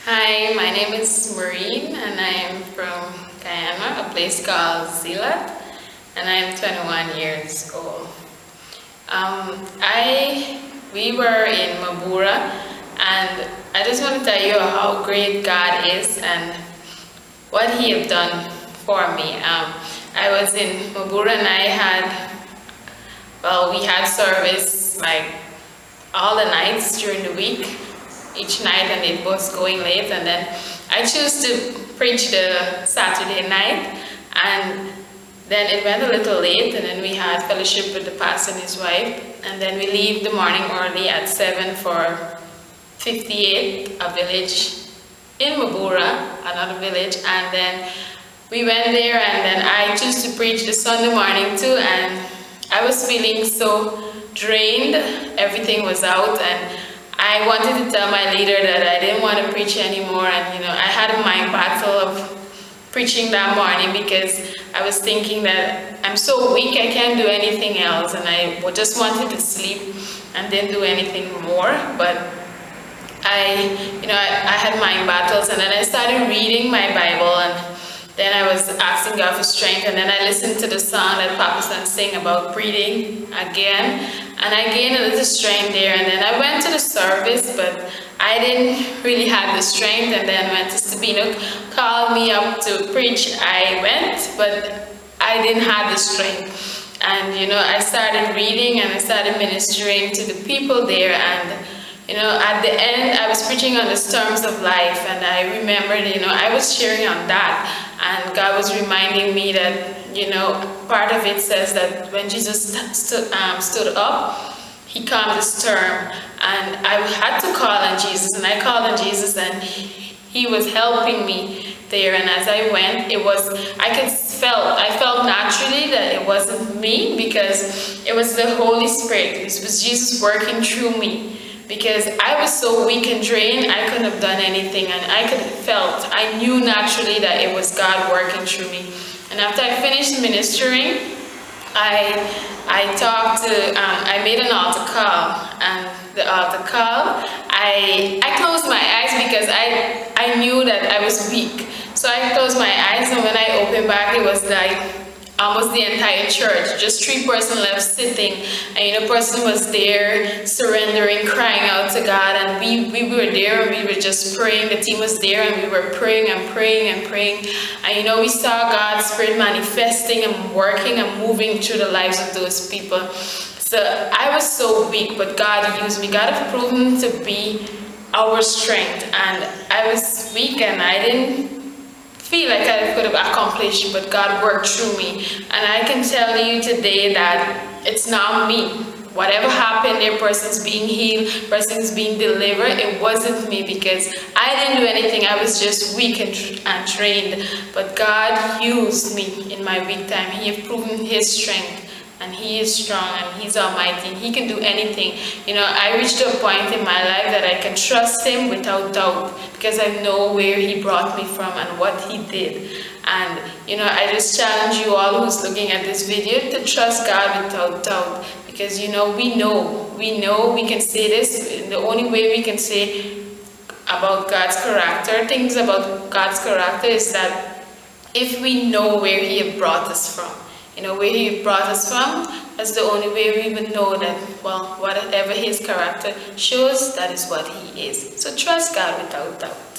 Hi, my name is Moureen and I am from Guyana, a place called Zealand, and I am 21 years old. We were in Mabura, and I just want to tell you how great God is and what He have done for me. I was in Mabura and we had service like all the nights during the week, each night, and it was going late, and then I chose to preach the Saturday night, and then it went a little late, and then we had fellowship with the pastor and his wife, and then we leave the morning early at 7 for 58, a village in Mabura, another village, and then we went there, and then I chose to preach the Sunday morning too, and I was feeling so drained. Everything was out, and I wanted to tell my leader that I didn't want to preach anymore, and I had a mind battle of preaching that morning because I was thinking that I'm so weak I can't do anything else, and I just wanted to sleep and didn't do anything more. But I had mind battles, and then I started reading my Bible, and then I was asking God for strength, and then I listened to the song that Papa sang about breathing again, and I gained a little strength there, and then I went to the service, but I didn't really have the strength, and then when Sabino called me up to preach, I went, but I didn't have the strength, and I started reading, and I started ministering to the people there, and at the end, I was preaching on the storms of life, and I remembered, I was sharing on that, and God was reminding me that, part of it says that when Jesus stood up, He calmed the storm, and I had to call on Jesus, and I called on Jesus, and He was helping me there, and as I went, I felt naturally that it wasn't me, because it was the Holy Spirit, it was Jesus working through me. Because I was so weak and drained, I couldn't have done anything, and I knew naturally that it was God working through me. And after I finished ministering, I made an altar call, and the altar call, I closed my eyes because I knew that I was weak. So I closed my eyes, and when I opened back, it was like almost the entire church, just 3 persons left sitting, and a person was there surrendering, crying out to God, and we were there, and we were just praying. The team was there, and we were praying and praying and praying, and we saw God's Spirit manifesting and working and moving through the lives of those people. So I was so weak, but God used me. God has proven to be our strength, and I was weak, and I didn't feel like I could have accomplished, but God worked through me. And I can tell you today that it's not me. Whatever happened there, persons being healed, persons being delivered, it wasn't me, because I didn't do anything. I was just weak and trained. But God used me in my weak time. He has proven His strength, and He is strong, and He's almighty, and He can do anything. I reached a point in my life that I can trust Him without doubt, because I know where He brought me from and what He did. And I just challenge you all who's looking at this video to trust God without doubt, because we know we can say this. The only way we can say about God's character, things about God's character, is that if we know where He has brought us from, where He brought us from, that's the only way we would know that, whatever His character shows, that is what He is. So trust God without doubt.